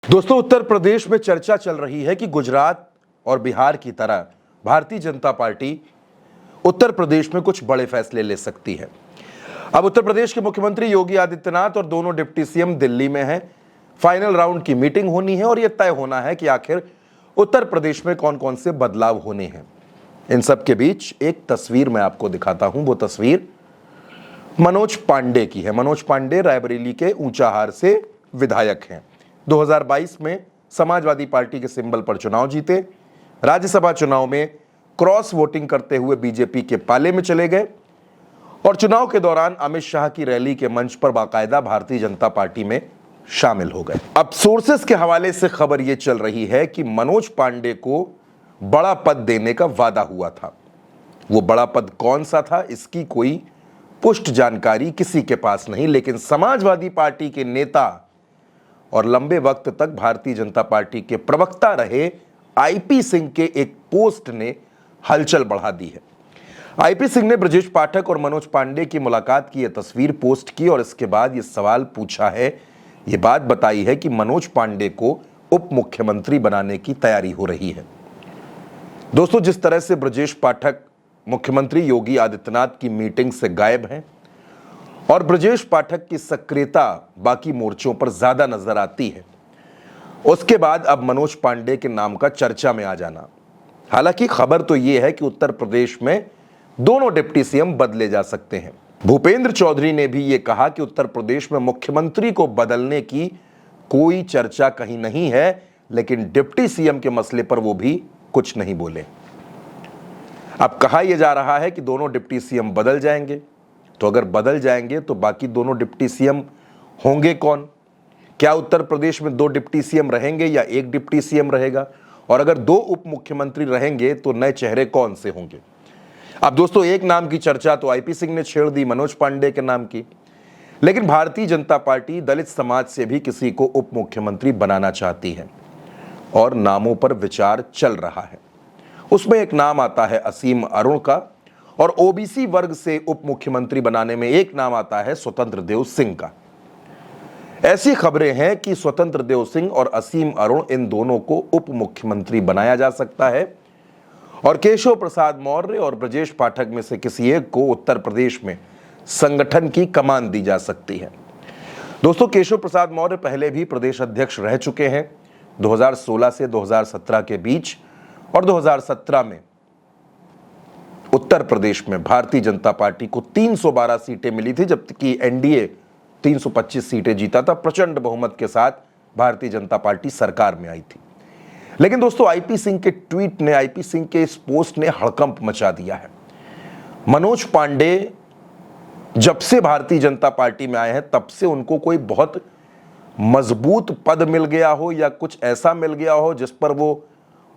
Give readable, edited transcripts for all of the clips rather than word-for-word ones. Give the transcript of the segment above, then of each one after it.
दोस्तों, उत्तर प्रदेश में चर्चा चल रही है कि गुजरात और बिहार की तरह भारतीय जनता पार्टी उत्तर प्रदेश में कुछ बड़े फैसले ले सकती है। अब उत्तर प्रदेश के मुख्यमंत्री योगी आदित्यनाथ और दोनों डिप्टी सीएम दिल्ली में हैं। फाइनल राउंड की मीटिंग होनी है और यह तय होना है कि आखिर उत्तर प्रदेश में कौन कौन से बदलाव होने हैं। इन सब के बीच एक तस्वीर मैं आपको दिखाता हूं। वो तस्वीर मनोज पांडे की है। मनोज पांडे रायबरेली के ऊंचाहार से विधायक हैं। 2022 में समाजवादी पार्टी के सिंबल पर चुनाव जीते। राज्यसभा चुनाव में क्रॉस वोटिंग करते हुए बीजेपी के पाले में चले गए और चुनाव के दौरान अमित शाह की रैली के मंच पर बाकायदा भारतीय जनता पार्टी में शामिल हो गए। अब सोर्सेस के हवाले से खबर यह चल रही है कि मनोज पांडे को बड़ा पद देने का वादा हुआ था। वो बड़ा पद कौन सा था, इसकी कोई पुष्ट जानकारी किसी के पास नहीं, लेकिन समाजवादी पार्टी के नेता और लंबे वक्त तक भारतीय जनता पार्टी के प्रवक्ता रहे आईपी सिंह के एक पोस्ट ने हलचल बढ़ा दी है। आईपी सिंह ने ब्रजेश पाठक और मनोज पांडे की मुलाकात की यह तस्वीर पोस्ट की और इसके बाद यह सवाल पूछा है, यह बात बताई है कि मनोज पांडे को उप मुख्यमंत्री बनाने की तैयारी हो रही है। दोस्तों, जिस तरह से ब्रजेश पाठक मुख्यमंत्री योगी आदित्यनाथ की मीटिंग से गायब हैं और ब्रजेश पाठक की सक्रियता बाकी मोर्चों पर ज्यादा नजर आती है, उसके बाद अब मनोज पांडे के नाम का चर्चा में आ जाना। हालांकि खबर तो यह है कि उत्तर प्रदेश में दोनों डिप्टी सीएम बदले जा सकते हैं। भूपेंद्र चौधरी ने भी यह कहा कि उत्तर प्रदेश में मुख्यमंत्री को बदलने की कोई चर्चा कहीं नहीं है, लेकिन डिप्टी सीएम के मसले पर वो भी कुछ नहीं बोले। अब कहा यह जा रहा है कि दोनों डिप्टी सीएम बदल जाएंगे, तो अगर बदल जाएंगे तो बाकी दोनों डिप्टी सीएम होंगे कौन? क्या उत्तर प्रदेश में दो डिप्टी सीएम रहेंगे या एक डिप्टी सीएम रहेगा? और अगर दो उप मुख्यमंत्री रहेंगे तो नए चेहरे कौन से होंगे? अब दोस्तों, एक नाम की चर्चा तो आईपी सिंह ने छेड़ दी, मनोज पांडे के नाम की, लेकिन भारतीय जनता पार्टी दलित समाज से भी किसी को उप मुख्यमंत्री बनाना चाहती है और नामों पर विचार चल रहा है। उसमें एक नाम आता है असीम अरुण का और ओबीसी वर्ग से उप मुख्यमंत्री बनाने में एक नाम आता है स्वतंत्र देव सिंह का। ऐसी खबरें हैं कि स्वतंत्र देव सिंह और असीम अरुण, इन दोनों को उप मुख्यमंत्री बनाया जा सकता है और केशव प्रसाद मौर्य और ब्रजेश पाठक में से किसी एक को उत्तर प्रदेश में संगठन की कमान दी जा सकती है। दोस्तों, केशव प्रसाद मौर्य पहले भी प्रदेश अध्यक्ष रह चुके हैं 2016 से 2017 के बीच, और 2017 में उत्तर प्रदेश में भारतीय जनता पार्टी को 312 सीटें मिली थी, जबकि एनडीए 325 सीटें जीता था। प्रचंड बहुमत के साथ भारतीय जनता पार्टी सरकार में आई थी। लेकिन दोस्तों, आईपी सिंह के ट्वीट ने, आईपी सिंह के इस पोस्ट ने हड़कंप मचा दिया है। मनोज पांडे जब से भारतीय जनता पार्टी में आए हैं तब से उनको कोई बहुत मजबूत पद मिल गया हो या कुछ ऐसा मिल गया हो जिस पर वो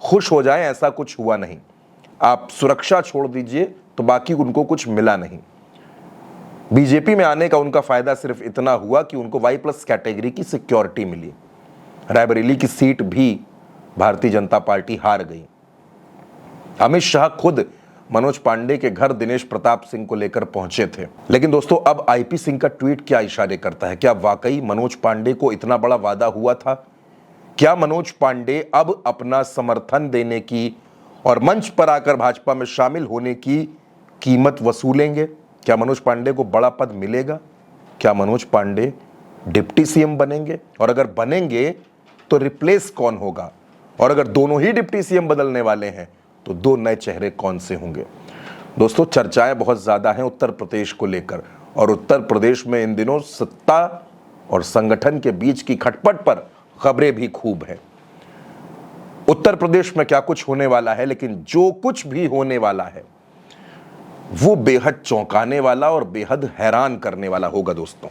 खुश हो जाएं, ऐसा कुछ हुआ नहीं। आप सुरक्षा छोड़ दीजिए तो बाकी उनको कुछ मिला नहीं। बीजेपी में आने का उनका फायदा सिर्फ इतना हुआ कि उनको Y+ कैटेगरी की सिक्योरिटी मिली। रायबरेली की सीट भी भारतीय जनता पार्टी हार गई। अमित शाह खुद मनोज पांडे के घर दिनेश प्रताप सिंह को लेकर पहुंचे थे। लेकिन दोस्तों, अब आईपी सिंह का ट्वीट क्या इशारे करता है? क्या वाकई मनोज पांडे को इतना बड़ा वादा हुआ था? क्या मनोज पांडे अब अपना समर्थन देने की और मंच पर आकर भाजपा में शामिल होने की कीमत वसूलेंगे? क्या मनोज पांडे को बड़ा पद मिलेगा? क्या मनोज पांडे डिप्टी सीएम बनेंगे? और अगर बनेंगे तो रिप्लेस कौन होगा? और अगर दोनों ही डिप्टी सीएम बदलने वाले हैं तो दो नए चेहरे कौन से होंगे? दोस्तों, चर्चाएं बहुत ज्यादा हैं उत्तर प्रदेश को लेकर, और उत्तर प्रदेश में इन दिनों सत्ता और संगठन के बीच की खटपट पर खबरें भी खूब हैं। उत्तर प्रदेश में क्या कुछ होने वाला है, लेकिन जो कुछ भी होने वाला है वो बेहद चौंकाने वाला और बेहद हैरान करने वाला होगा दोस्तों।